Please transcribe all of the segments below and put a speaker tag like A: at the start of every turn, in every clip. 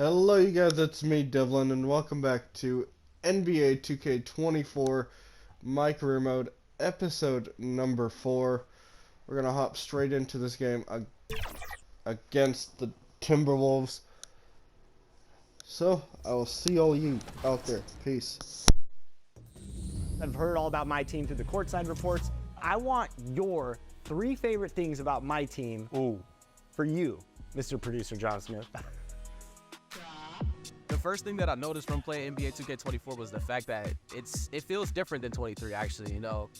A: Hello you guys, it's me Devlin and welcome back to NBA 2K24 My Career Mode episode number 4. We're going to hop straight into this game against the Timberwolves. So, I will see all you out there. Peace.
B: I've heard all about my team through the courtside reports. I want your 3 favorite things about my team for you, Mr. Producer John Smith.
C: The first thing that I noticed from playing NBA 2K24 was the fact that it feels different than 23 actually, you know.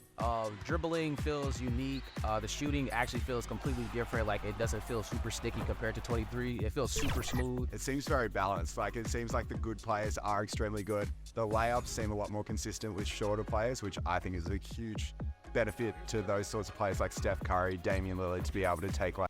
C: Dribbling feels unique. The shooting actually feels completely different. Like, it doesn't feel super sticky compared to 23. It feels super smooth.
D: It seems very balanced. Like, it seems like the good players are extremely good. The layups seem a lot more consistent with shorter players, which I think is a huge benefit to those sorts of players like Steph Curry, Damian Lillard, to be able to take like.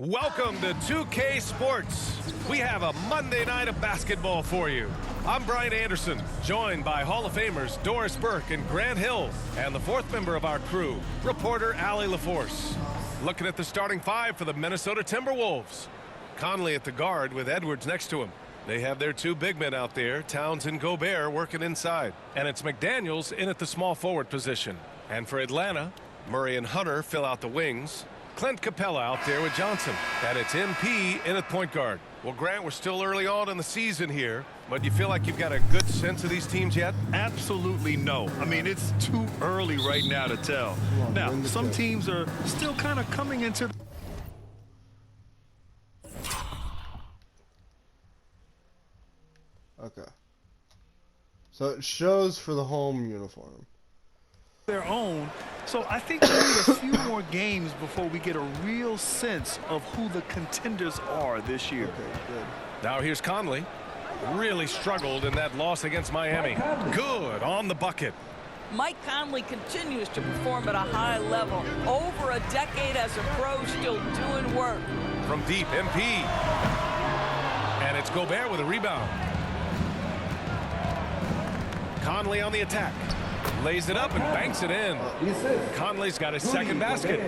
E: Welcome to 2K Sports. We have a Monday night of basketball for you. I'm Brian Anderson, joined by Hall of Famers Doris Burke and Grant Hill, and the 4th member of our crew, reporter Allie LaForce. Looking at the starting 5 for the Minnesota Timberwolves. Conley at the guard with Edwards next to him. They have their 2 big men out there, Towns and Gobert, working inside. And it's McDaniels in at the small forward position. And for Atlanta, Murray and Hunter fill out the wings. Clint Capella out there with Johnson. And it's MP in at point guard. Well, Grant, we're still early on in the season here, but you feel like you've got a good sense of these teams yet?
F: Absolutely no. I mean, it's too early right now to tell. Now, some teams are still kind of coming into...
A: Okay. So it shows for the home uniform.
F: their own. So I think we need a few more games before we get a real sense of who the contenders are this year.
A: Okay, good.
E: Now here's Conley. Really struggled in that loss against Miami. Good on the bucket.
G: Mike Conley continues to perform at a high level. Over a decade as a pro, still doing work.
E: From deep, MP. And it's Gobert with a rebound. Conley on the attack. Lays it up and banks it in. Conley's got his second basket.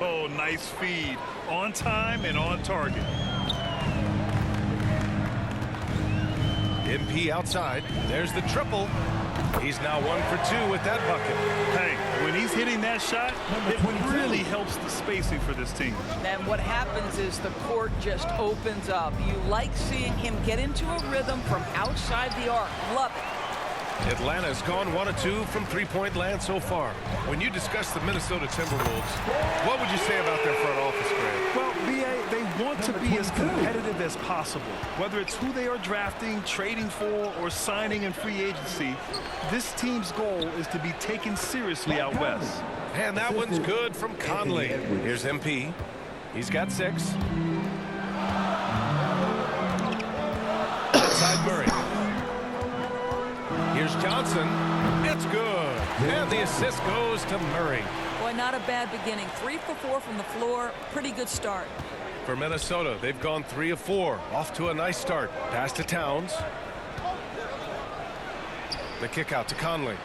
F: Oh, nice feed. On time and on target.
E: MP outside. There's the triple. He's now 1 for 2 with that bucket.
F: Hey, when he's hitting that shot, it really helps the spacing for this team.
G: And what happens is the court just opens up. You like seeing him get into a rhythm from outside the arc. Love it.
E: Atlanta's gone 1 of 2 from three-point land so far. When you discuss the Minnesota Timberwolves, what would you say about their front office, Grant?
F: Well, B.A., they want to be as competitive as possible. Whether it's who they are drafting, trading for, or signing in free agency, this team's goal is to be taken seriously out west.
E: And that one's good from Conley. Here's MP. He's got 6. Outside Murray. Here's Johnson. It's good. And the assist goes to Murray.
G: Boy, not a bad beginning. 3 for 4 from the floor. Pretty good start.
E: For Minnesota, they've gone 3 of 4. Off to a nice start. Pass to Towns. The kick out to Conley.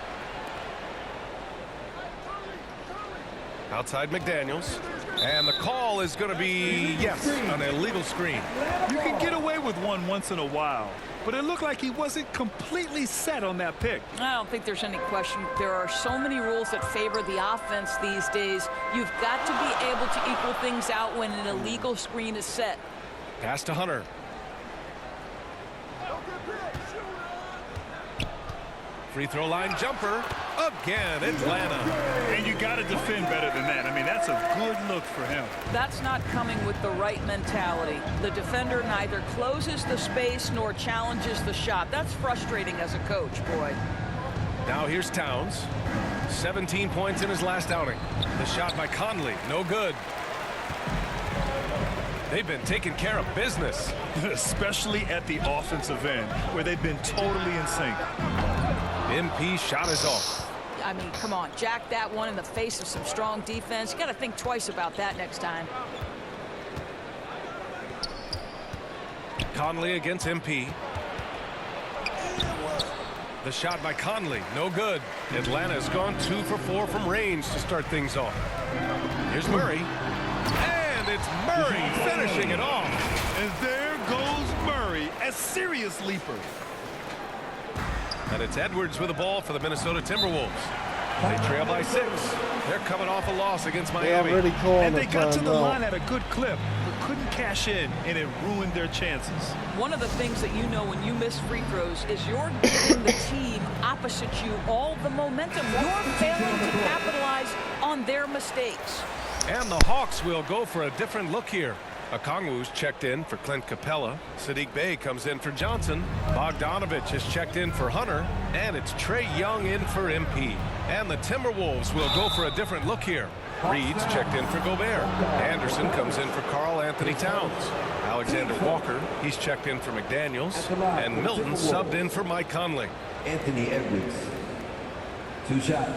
E: Outside McDaniels. And the call is going to be, yes, an illegal screen.
F: You can get away with one once in a while, but it looked like he wasn't completely set on that pick.
G: I don't think there's any question. There are so many rules that favor the offense these days. You've got to be able to equal things out when an illegal screen is set.
E: Pass to Hunter. Free throw line jumper. Again, Atlanta.
F: And you got to defend better than that. I mean, that's a good look for him.
G: That's not coming with the right mentality. The defender neither closes the space nor challenges the shot. That's frustrating as a coach, boy.
E: Now here's Towns. 17 points in his last outing. The shot by Conley, no good. They've been taking care of business.
F: Especially at the offensive end, where they've been totally in sync.
E: MP shot is off.
G: I mean, come on, jack that one in the face of some strong defense. You got to think twice about that next time.
E: Conley against MP. The shot by Conley, no good. Atlanta's gone 2 for 4 from range to start things off. Here's Murray. And it's Murray finishing it off.
F: And there goes Murray, a serious leaper.
E: And it's Edwards with the ball for the Minnesota Timberwolves. They trail by 6. They're coming off a loss against Miami.
A: Really cool.
F: And they got to the line at a good clip, but couldn't cash in, and it ruined their chances.
G: One of the things that you know when you miss free throws is you're giving the team opposite you all the momentum. You're failing to capitalize on their mistakes.
E: And the Hawks will go for a different look here. Okongwu's checked in for Clint Capella. Sadiq Bey comes in for Johnson. Bogdanovich has checked in for Hunter. And it's Trae Young in for MP. And the Timberwolves will go for a different look here. Reed's checked in for Gobert. Anderson comes in for Karl Anthony Towns. Alexander Walker, he's checked in for McDaniels. And Milton subbed in for Mike Conley.
H: Anthony Edwards. 2 shots.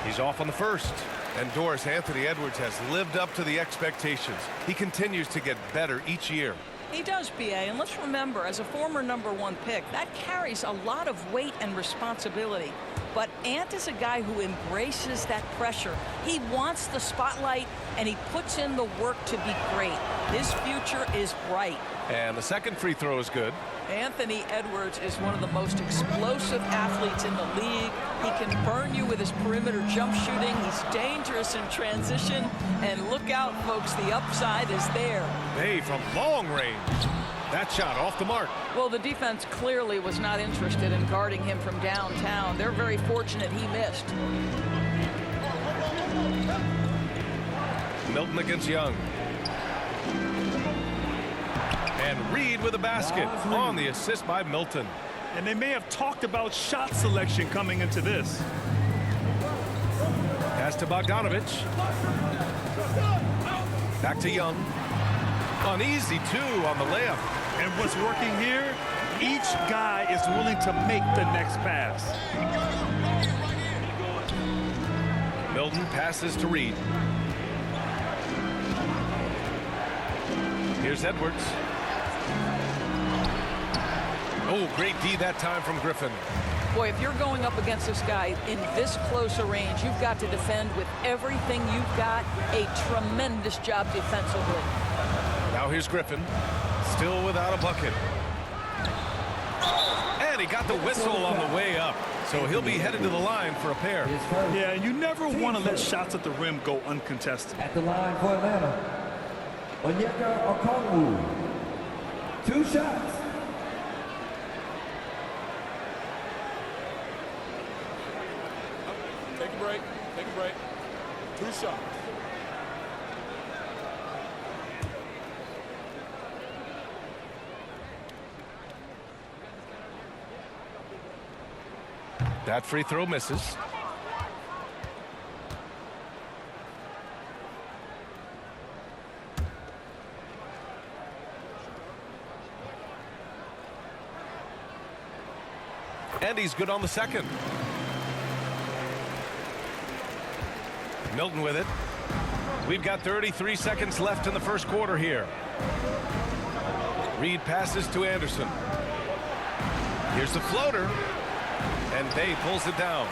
E: He's off on the first. And Doris Anthony Edwards has lived up to the expectations. He continues to get better each year.
G: He does, BA, and let's remember, as a former #1 pick, that carries a lot of weight and responsibility. But Ant is a guy who embraces that pressure. He wants the spotlight, and he puts in the work to be great. His future is bright.
E: And the second free throw is good.
G: Anthony Edwards is one of the most explosive athletes in the league. He can burn you with his perimeter jump shooting. He's dangerous in transition. And look out, folks, the upside is there.
E: Bey from long range. That shot off the mark.
G: Well, the defense clearly was not interested in guarding him from downtown. They're very fortunate he missed.
E: Milton against Young. And Reed with a basket on the assist by Milton.
F: And they may have talked about shot selection coming into this.
E: Pass to Bogdanovich. Back to Young. An easy 2 on the layup.
F: And what's working here, each guy is willing to make the next pass.
E: Milton passes to Reed. Here's Edwards. Oh, great D that time from Griffin.
G: Boy, if you're going up against this guy in this close a range, you've got to defend with everything you've got. A tremendous job defensively.
E: Now here's Griffin, still without a bucket. And he got the whistle on the way up, so he'll be headed to the line for a pair.
F: Yeah, you never want to let shots at the rim go uncontested.
H: At the line for Atlanta, Onyeka Okongwu. 2 shots.
I: Take a break. Take a break. 2 shots.
E: That free throw misses. And he's good on the second. Milton with it. We've got 33 seconds left in the first quarter here. Reed passes to Anderson. Here's the floater. And Bey pulls it down.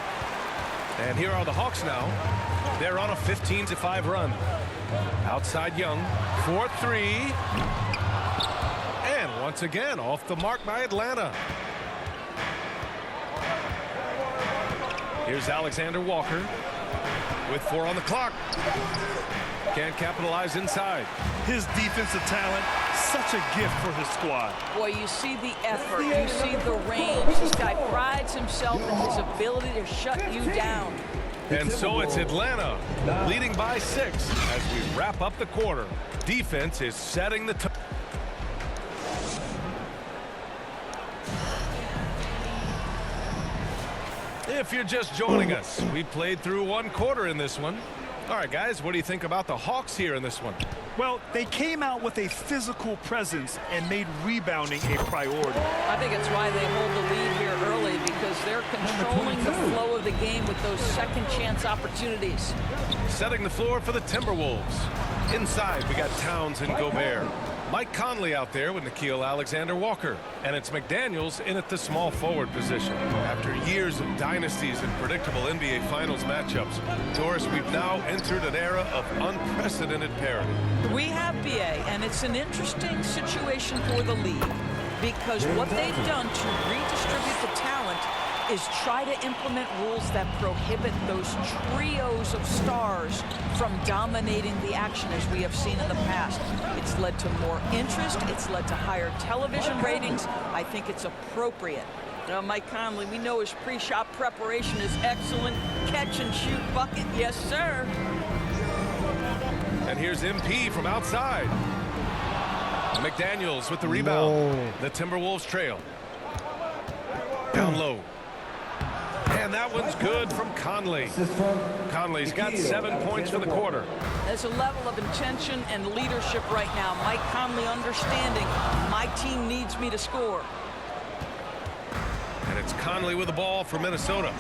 E: And here are the Hawks now. They're on a 15-5 run. Outside Young. 4-3. And once again, off the mark by Atlanta. Here's Alexander Walker with 4 on the clock. Can't capitalize inside.
F: His defensive talent, such a gift for his squad.
G: Boy, you see the effort, you see the range. This guy prides himself in his ability to shut you down.
E: And so it's Atlanta leading by 6 as we wrap up the quarter. Defense is setting the tone. If you're just joining us, we played through 1 quarter in this one. All right, guys, what do you think about the Hawks here in this one?
F: Well, they came out with a physical presence and made rebounding a priority.
G: I think it's why they hold the lead here early, because they're controlling the flow of the game with those second chance opportunities.
E: Setting the floor for the Timberwolves. Inside, we got Towns and Gobert. Mike Conley out there with Nickeil Alexander-Walker. And it's McDaniels in at the small forward position. After years of dynasties and predictable NBA Finals matchups, Doris, we've now entered an era of unprecedented parity.
G: We have BA, and it's an interesting situation for the league because what they've done to redistribute the talent is try to implement rules that prohibit those trios of stars from dominating the action as we have seen in the past. It's led to more interest. It's led to higher television ratings. I think it's appropriate. Now, Mike Conley, we know his pre-shot preparation is excellent. Catch and shoot bucket, yes, sir.
E: And here's MP from outside. McDaniels with the rebound.
A: No.
E: The Timberwolves trail. Down low. And that one's good from Conley. Conley's got 7 points for the quarter.
G: There's a level of intention and leadership right now. Mike Conley understanding my team needs me to score.
E: And it's Conley with the ball for Minnesota.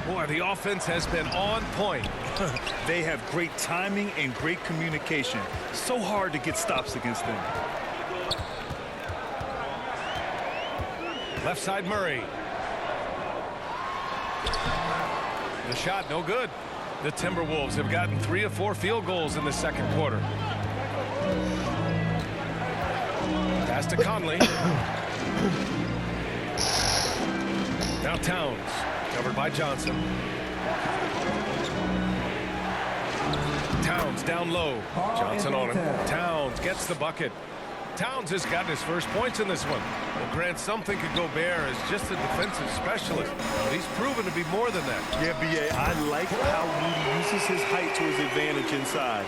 E: Boy, the offense has been on point.
F: They have great timing and great communication. So hard to get stops against them.
E: Left side Murray. The shot no good. The Timberwolves have gotten 3 of 4 field goals in the second quarter. Pass to Conley. Now Towns, covered by Johnson. Towns down low. Johnson on him. Towns gets the bucket. Towns has gotten his first points in this one. Well, Grant, some think of Gobert as just a defensive specialist, but he's proven to be more than that.
F: Yeah, BA, I like how Rudy uses his height to his advantage inside.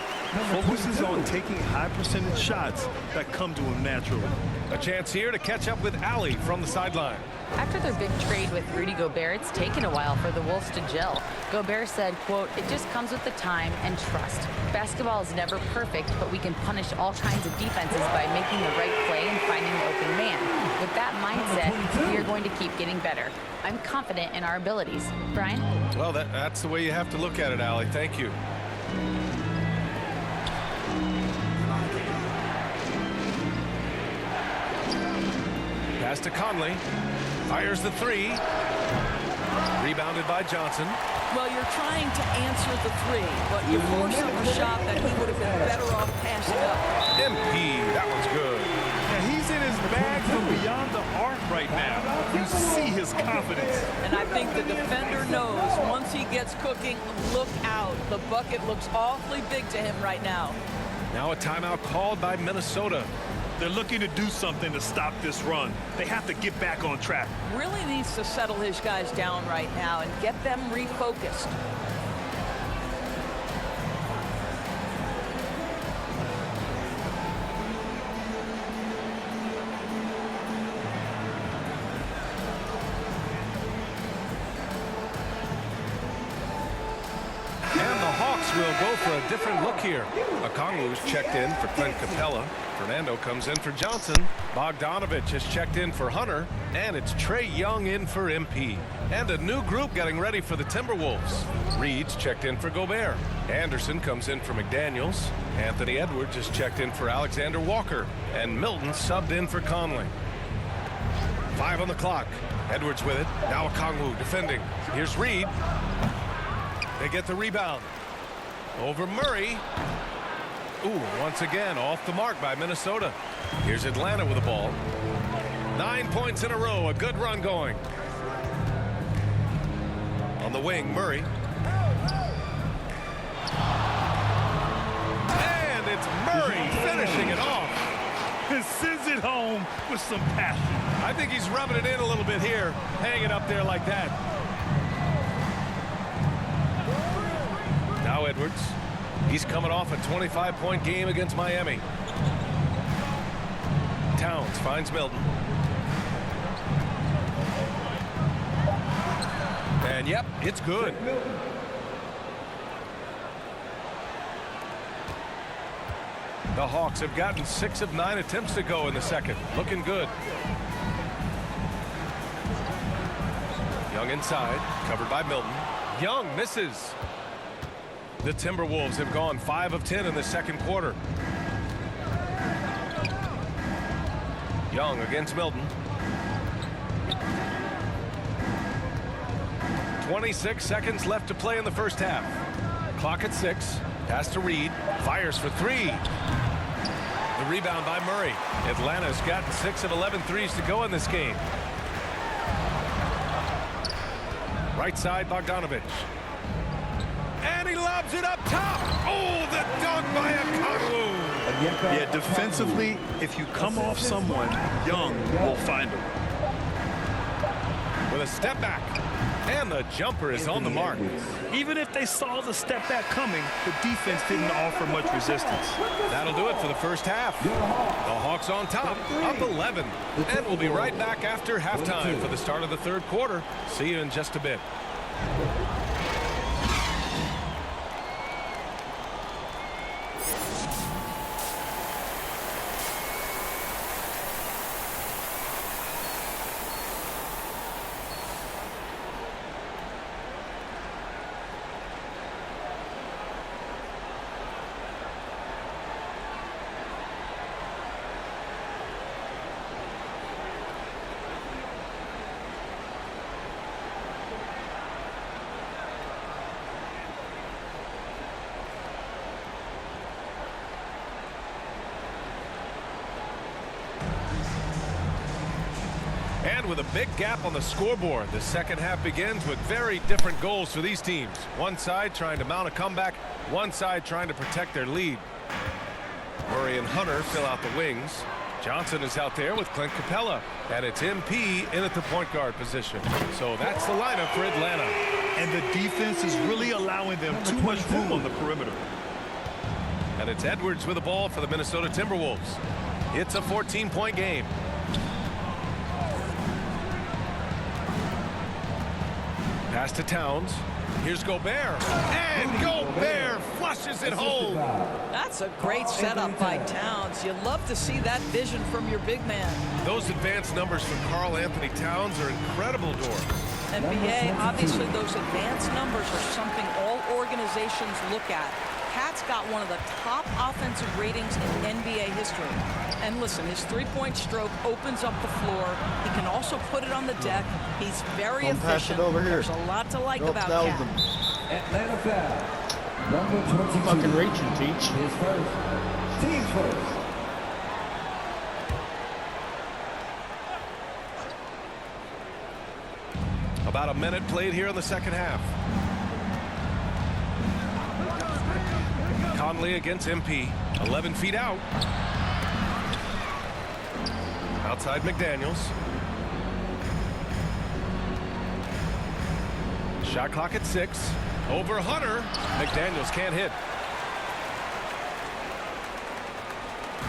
F: Focuses on taking high percentage shots that come to him naturally.
E: A chance here to catch up with Allie from the sideline.
J: After their big trade with Rudy Gobert, it's taken a while for the Wolves to gel. Gobert said, quote, "It just comes with the time and trust. Basketball is never perfect, but we can punish all kinds of defenses by making the right play and finding the open man. With that mindset, we are going to keep getting better. I'm confident in our abilities." Brian?
E: Well, that's the way you have to look at it, Allie. Thank you. Pass to Conley. Fires the 3. Rebounded by Johnson.
G: Well, you're trying to answer the 3, but you force up a shot that he would have been better off passing up.
E: MP, that one's good.
F: And he's in his bag from beyond the arc right now. You see his confidence.
G: And I think the defender knows once he gets cooking, look out. The bucket looks awfully big to him right now.
E: Now a timeout called by Minnesota.
F: They're looking to do something to stop this run. They have to get back on track.
G: Really needs to settle his guys down right now and get them refocused.
E: Will go for a different look here. Okongwu's checked in for Clint Capella. Fernando comes in for Johnson. Bogdanovich has checked in for Hunter. And it's Trae Young in for MP. And a new group getting ready for the Timberwolves. Reed's checked in for Gobert. Anderson comes in for McDaniels. Anthony Edwards has checked in for Alexander Walker. And Milton subbed in for Conley. 5 on the clock. Edwards with it. Now Okongwu defending. Here's Reed. They get the rebound. Over Murray. Ooh, once again, off the mark by Minnesota. Here's Atlanta with the ball. 9 points in a row, a good run going. On the wing, Murray. And it's Murray finishing it off.
F: And sends it home with some passion.
E: I think he's rubbing it in a little bit here. Hang it up there like that. Now Edwards. He's coming off a 25-point game against Miami. Towns finds Milton. And yep, it's good. The Hawks have gotten 6 of 9 attempts to go in the second. Looking good. Young inside, covered by Milton. Young misses. The Timberwolves have gone 5 of 10 in the second quarter. Young against Milton. 26 seconds left to play in the first half. Clock at 6. Pass to Reed. Fires for 3. The rebound by Murray. Atlanta's got 6 of 11 threes to go in this game. Right side, Bogdanovich. And he lobs it up top. Oh, the dunk by Okongwu.
F: Yeah, defensively, if you come off someone, Young will find him.
E: With a step back. And the jumper is on the mark.
F: Even if they saw the step back coming, the defense didn't offer much resistance.
E: That'll do it for the first half. The Hawks on top, up 11. And we'll be right back after halftime for the start of the third quarter. See you in just a bit. And with a big gap on the scoreboard, the second half begins with very different goals for these teams. One side trying to mount a comeback, one side trying to protect their lead. Murray and Hunter fill out the wings. Johnson is out there with Clint Capella, and it's MP in at the point guard position. So that's the lineup for Atlanta.
F: And the defense is really allowing them too much room on the perimeter.
E: And it's Edwards with the ball for the Minnesota Timberwolves. It's a 14-point game. Pass to Towns. Here's Gobert. And Gobert flushes it home.
G: That's a great setup by Towns. You love to see that vision from your big man.
E: Those advanced numbers from Karl Anthony Towns are incredible, Dor.
G: NBA, obviously those advanced numbers are something all organizations look at. Pat's got one of the top offensive ratings in NBA history. And listen, his three-point stroke opens up the floor. He can also put it on the deck. He's very efficient.
A: Pass it over here.
G: There's a lot to like about
A: that
G: Cat.
H: Atlanta foul. Number 22.
A: Fucking reach and teach.
H: His first. Team first.
E: About a minute played here in the second half. Conley against MP. 11 feet out. Outside McDaniels. Shot clock at 6. Over Hunter. McDaniels can't hit.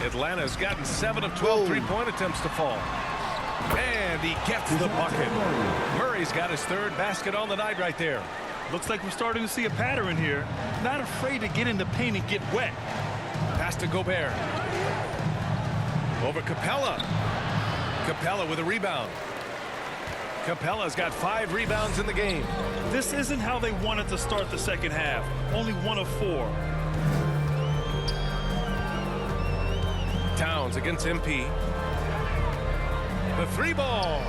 E: Atlanta's gotten 7 of 12 three-point attempts to fall. And he gets the bucket. Murray's got his third basket on the night right there.
F: Looks like we're starting to see a pattern here. Not afraid to get in the paint and get wet.
E: Pass to Gobert. Over Capella. Capella with a rebound. Capella's got 5 rebounds in the game.
F: This isn't how they wanted to start the second half. Only 1 of 4.
E: Towns against MP. The 3-ball.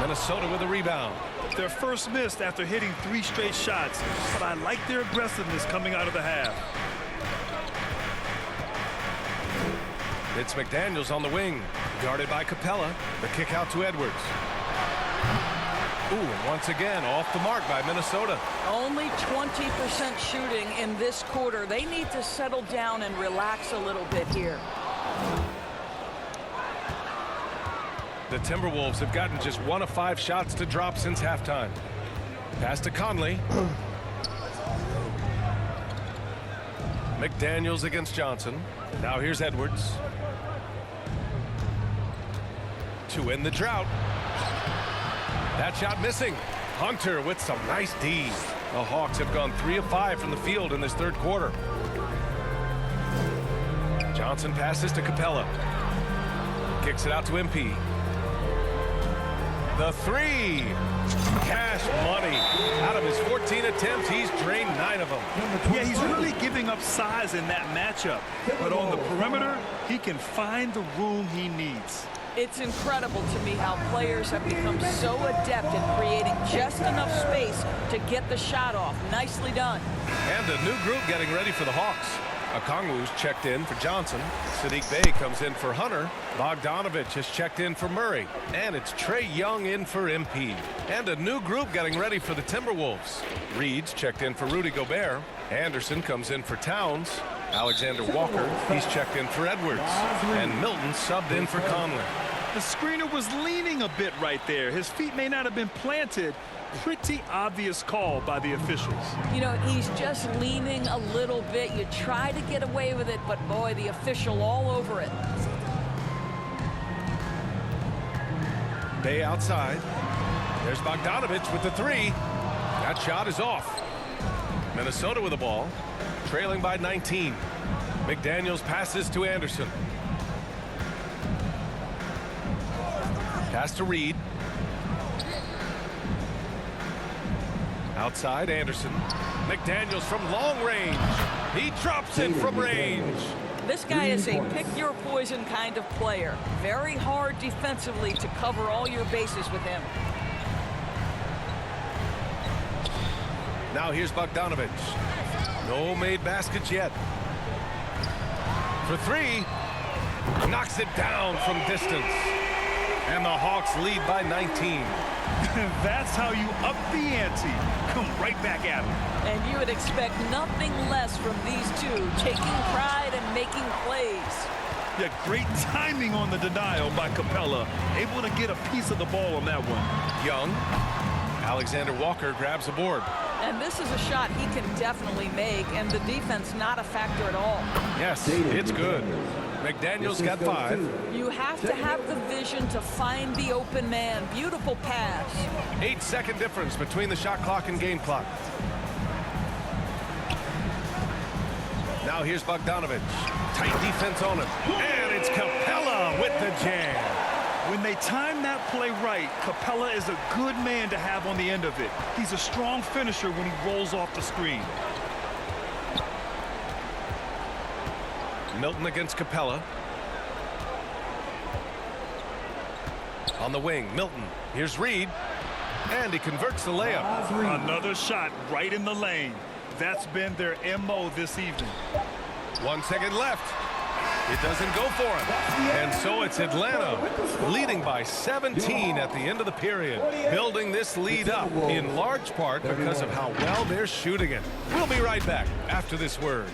E: Minnesota with a rebound.
F: Their first missed after hitting 3 straight shots, but I like their aggressiveness coming out of the half.
E: It's McDaniels on the wing, guarded by Capella. The kick out to Edwards. Ooh, and once again off the mark by Minnesota.
G: Only 20% shooting in this quarter. They need to settle down and relax a little bit here.
E: The Timberwolves have gotten just 1 of 5 shots to drop since halftime. Pass to Conley. McDaniels against Johnson. Now here's Edwards. To end the drought. That shot missing. Hunter with some nice D. The Hawks have gone 3 of 5 from the field in this third quarter. Johnson passes to Capella. Kicks it out to MP. The three. Cash money. Out of his 14 attempts, he's drained 9 of them.
F: Yeah, he's really giving up size in that matchup. But on the perimeter, he can find the room he needs.
G: It's incredible to me how players have become so adept at creating just enough space to get the shot off. Nicely done.
E: And a new group getting ready for the Hawks. Okongwu's checked in for Johnson. Sadiq Bey comes in for Hunter. Bogdanovich has checked in for Murray. And it's Trae Young in for MP. And a new group getting ready for the Timberwolves. Reed's checked in for Rudy Gobert. Anderson comes in for Towns. Alexander Walker, he's checked in for Edwards. And Milton subbed in for Conley.
F: The screener was leaning a bit right there. His feet may not have been planted. Pretty obvious call by the officials.
G: You know, he's just leaning a little bit. You try to get away with it, but boy, the official all over it.
E: Bey outside. There's Bogdanovich with the three. That shot is off. Minnesota with the ball, trailing by 19. McDaniels passes to Anderson. Pass to Reed. Outside Anderson. McDaniels from long range. He drops it from range.
G: This guy is a pick-your-poison kind of player. Very hard defensively to cover all your bases with him.
E: Now here's Bogdanovich. No made baskets yet. For three. Knocks it down from distance. And the Hawks lead by 19.
F: That's how you up the ante. Come right back at him.
G: And you would expect nothing less from these two, taking pride and making plays.
F: Yeah, great timing on the denial by Capella. Able to get a piece of the ball on that one.
E: Young. Alexander Walker grabs the board.
G: And this is a shot he can definitely make, and the defense not a factor at all.
E: Yes, it's good. McDaniels got 5.
G: You have to have the vision to find the open man. Beautiful pass.
E: 8-second difference between the shot clock and game clock. Now here's Bogdanovich. Tight defense on him. And it's Capella with the jam.
F: When they time that play right, Capella is a good man to have on the end of it. He's a strong finisher when he rolls off the screen.
E: Milton against Capella. On the wing, Milton. Here's Reed. And he converts the layup.
F: Another shot right in the lane. That's been their MO this evening.
E: 1 second left. It doesn't go for him. And so it's Atlanta leading by 17 at the end of the period. Building this lead up in large part because of how well they're shooting it. We'll be right back after this word.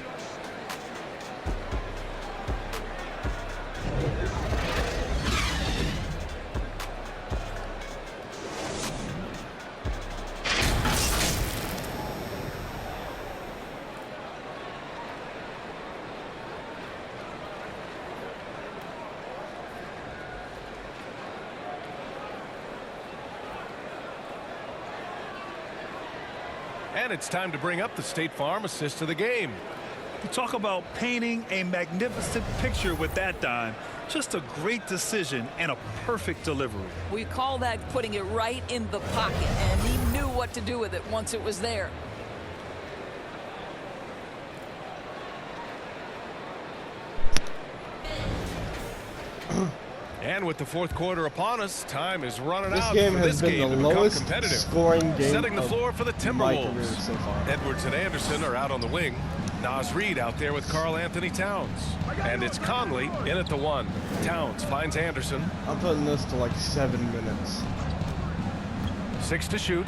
E: And it's time to bring up the State Farm assist of the game.
F: You talk about painting a magnificent picture with that dime. Just a great decision and a perfect delivery.
G: We call that putting it right in the pocket, and he knew what to do with it once it was there.
E: And with the fourth quarter upon us, time is running
A: This
E: out
A: game
E: for
A: has
E: this
A: been
E: game
A: the
E: to become
A: lowest
E: competitive.
A: scoring game
E: Setting the floor for the Timberwolves.
A: so far.
E: Edwards and Anderson are out on the wing. Naz Reid out there with Karl Anthony Towns. And it's Conley in at the 1. Towns finds Anderson.
A: I'm putting this to like 7 minutes.
E: 6 to shoot.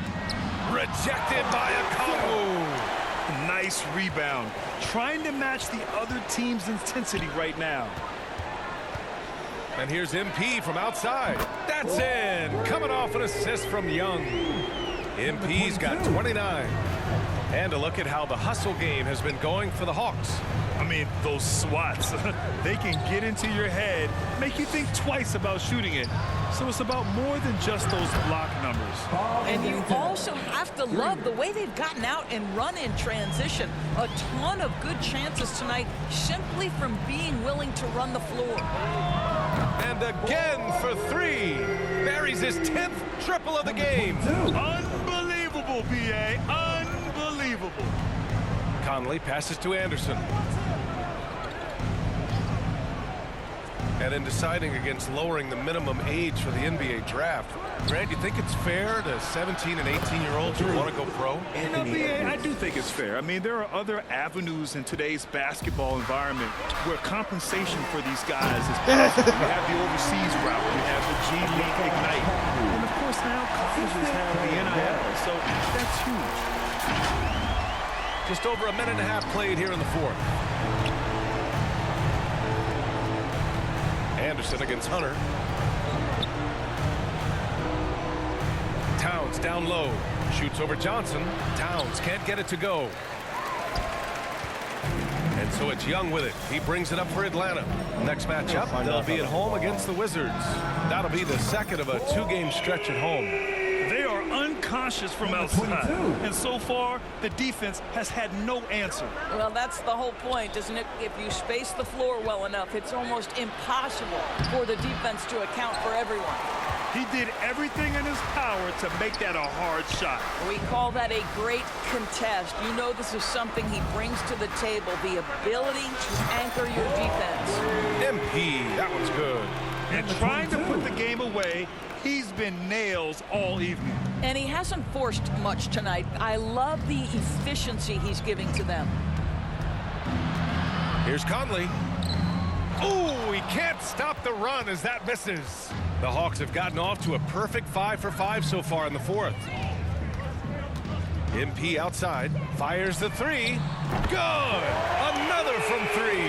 E: Rejected by Okongwu.
F: Nice rebound. Trying to match the other team's intensity right now.
E: And here's MP from outside. That's in. Coming off an assist from Young. MP's got 29. And a look at how the hustle game has been going for the Hawks.
F: I mean, those swats, they can get into your head, make you think twice about shooting it. So it's about more than just those block numbers.
G: And you also have to love the way they've gotten out and run in transition. A ton of good chances tonight simply from being willing to run the floor.
E: And again for 3. Buries his 10th triple of the game.
F: Unbelievable, B.A. Unbelievable.
E: Conley passes to Anderson. And in deciding against lowering the minimum age for the NBA draft, Grant, you think it's fair to 17 and 18-year-olds who want to go pro?
F: You know, B.A., I do think it's fair. I mean, there are other avenues in today's basketball environment where compensation for these guys is possible. You have the overseas route. You have the G League Ignite. And, of course, now colleges have the NIL. So that's huge.
E: Just over a minute and a half played here in the fourth. Anderson against Hunter. Towns down low. Shoots over Johnson. Towns can't get it to go. And so it's Young with it. He brings it up for Atlanta. Next matchup, they'll be at home against the Wizards. That'll be the second of a two-game stretch at home.
F: They are unconscious from outside. And so far, the defense has had no answer.
G: Well, that's the whole point, isn't it? If you space the floor well enough, it's almost impossible for the defense to account for everyone.
F: He did everything in his power to make that a hard shot.
G: We call that a great contest. You know this is something he brings to the table, the ability to anchor your defense.
E: MP, that one's good.
F: And trying to put the game away, he's been nails all evening.
G: And he hasn't forced much tonight. I love the efficiency he's giving to them.
E: Here's Conley. Ooh, he can't stop the run as that misses. The Hawks have gotten off to a perfect 5 for 5 so far in the fourth. MP outside, fires the three. Good! Another from three.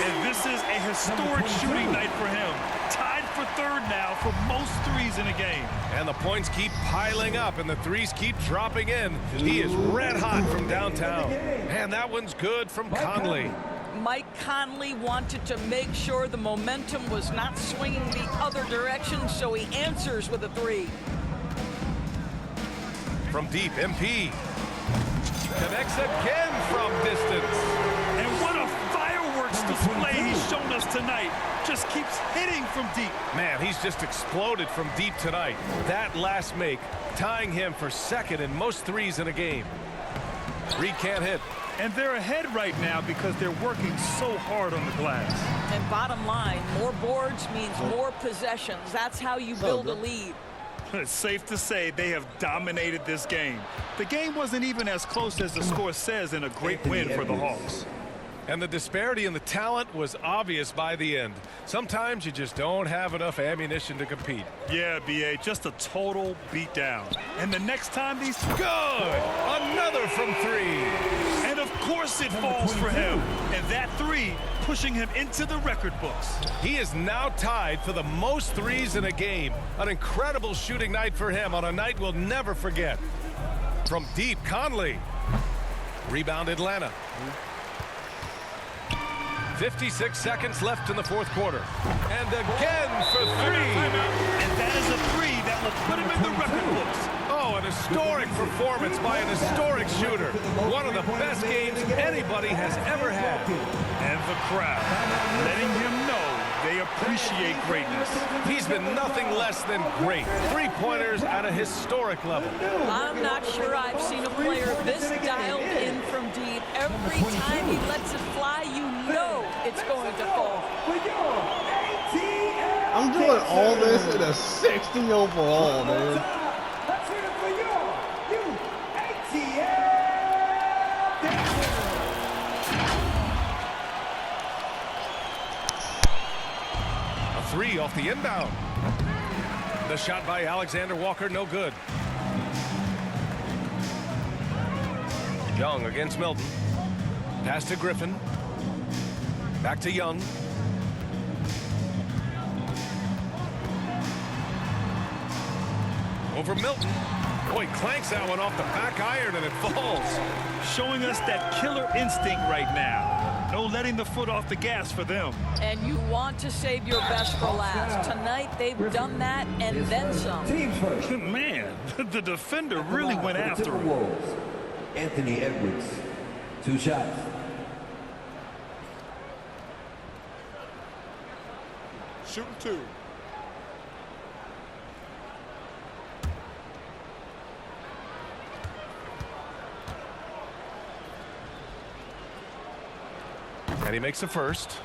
F: And this is a historic shooting night for him. Tied for third now for most threes in a game.
E: And the points keep piling up and the threes keep dropping in. He is red hot from downtown. And that one's good from Conley.
G: Mike Conley wanted to make sure the momentum was not swinging the other direction, so he answers with a three.
E: From deep, MP connects again from distance.
F: And what a fireworks display he's shown us tonight. Just keeps hitting from deep.
E: Man, he's just exploded from deep tonight. That last make, tying him for second in most threes in a game. Reed can't hit.
F: And they're ahead right now because they're working so hard on the glass.
G: And bottom line, more boards means more possessions. That's how you build a lead.
F: It's safe to say they have dominated this game. The game wasn't even as close as the score says in a great win for the Hawks.
E: And the disparity in the talent was obvious by the end. Sometimes you just don't have enough ammunition to compete.
F: Yeah, B.A., just a total beatdown. And the next time these...
E: Good! Another from three.
F: And of course it falls for him. And that three pushing him into the record books.
E: He is now tied for the most threes in a game. An incredible shooting night for him on a night we'll never forget. From deep, Conley. Rebound Atlanta. 56 seconds left in the fourth quarter. And again for three.
F: And that is a three that will put him in the record books.
E: Oh, an historic performance by an historic shooter. One of the best games anybody has ever had.
F: And the crowd letting him know they appreciate greatness.
E: He's been nothing less than great. Three-pointers at a historic level.
G: I'm not sure I've seen a player this dialed in from deep. Every time he lets it fly, you know it's going to fall.
A: I'm doing all this in a 60 overall, man.
E: Three off the inbound. The shot by Alexander Walker, no good. Young against Milton. Pass to Griffin. Back to Young. Over Milton. Boy, clanks that one off the back iron and it falls.
F: Showing us that killer instinct right now. No letting the foot off the gas for them.
G: And you want to save your best for last. Tonight, they've done that and then some.
F: Man, the defender really went after him.
H: Anthony Edwards, 2 shots.
I: Shooting 2.
E: And he makes the first.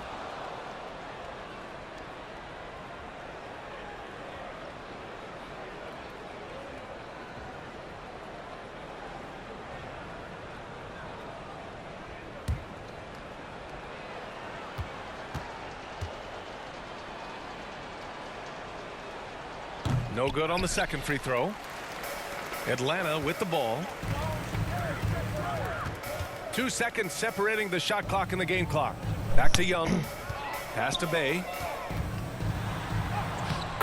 E: No good on the second free throw. Atlanta with the ball. 2 seconds separating the shot clock and the game clock. Back to Young. Pass to Bay.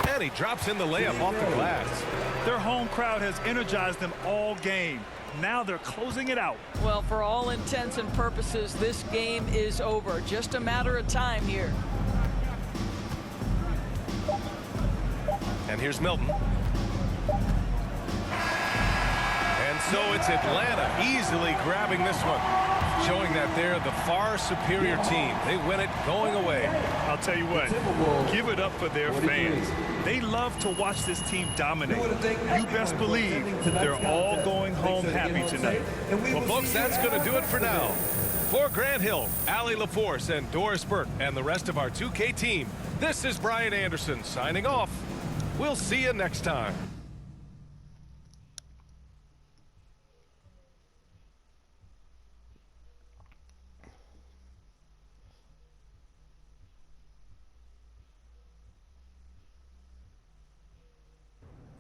E: And he drops in the layup off the glass.
F: Their home crowd has energized them all game. Now they're closing it out.
G: Well, for all intents and purposes, this game is over. Just a matter of time here.
E: And here's Milton. And so it's Atlanta easily grabbing this one, showing that they're the far superior team. They win it going away.
F: I'll tell you what, give it up for their fans. They love to watch this team dominate. You best believe they're all going home happy tonight.
E: Well, folks, that's going to do it for now. For Grant Hill, Allie LaForce, and Doris Burke, and the rest of our 2K team, this is Brian Anderson signing off. We'll see you next time.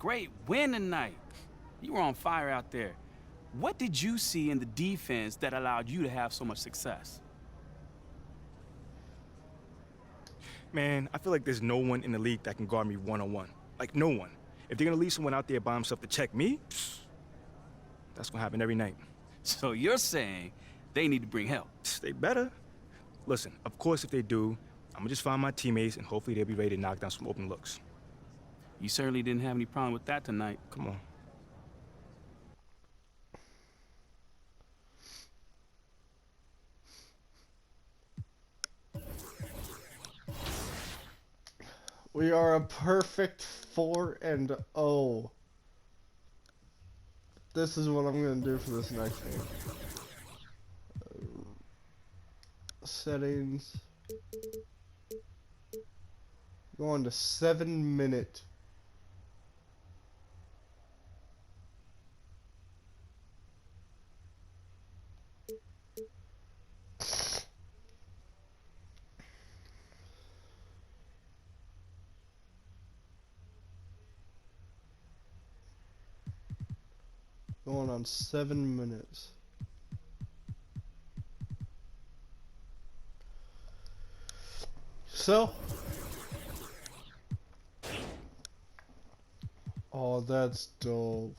K: Great win tonight. You were on fire out there. What did you see in the defense that allowed you to have so much success?
L: Man, I feel like there's no one in the league that can guard me one-on-one. Like, no one. If they're gonna leave someone out there by himself to check me, that's gonna happen every night.
K: So you're saying they need to bring help?
L: They better. Listen, of course if they do, I'm gonna just find my teammates and hopefully they'll be ready to knock down some open looks.
K: You certainly didn't have any problem with that tonight.
L: Come on.
A: We are a perfect 4-0. This is what I'm going to do for this next game. Settings. Going to 7-minute. Going on 7 minutes. So. Oh, that's dope.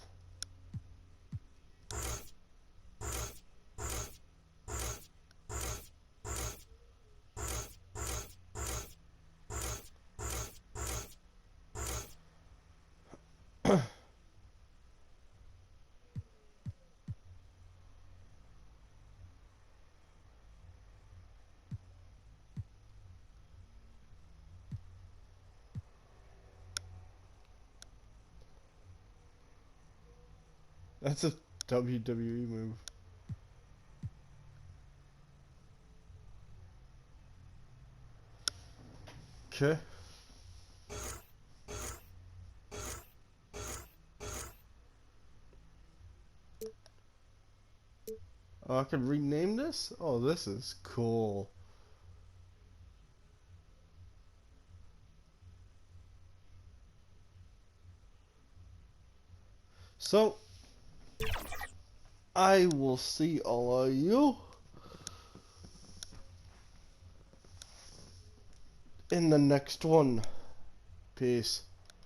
A: That's a WWE move. Okay. Oh, I could rename this? Oh, this is cool. So, I will see all of you in the next one. Peace.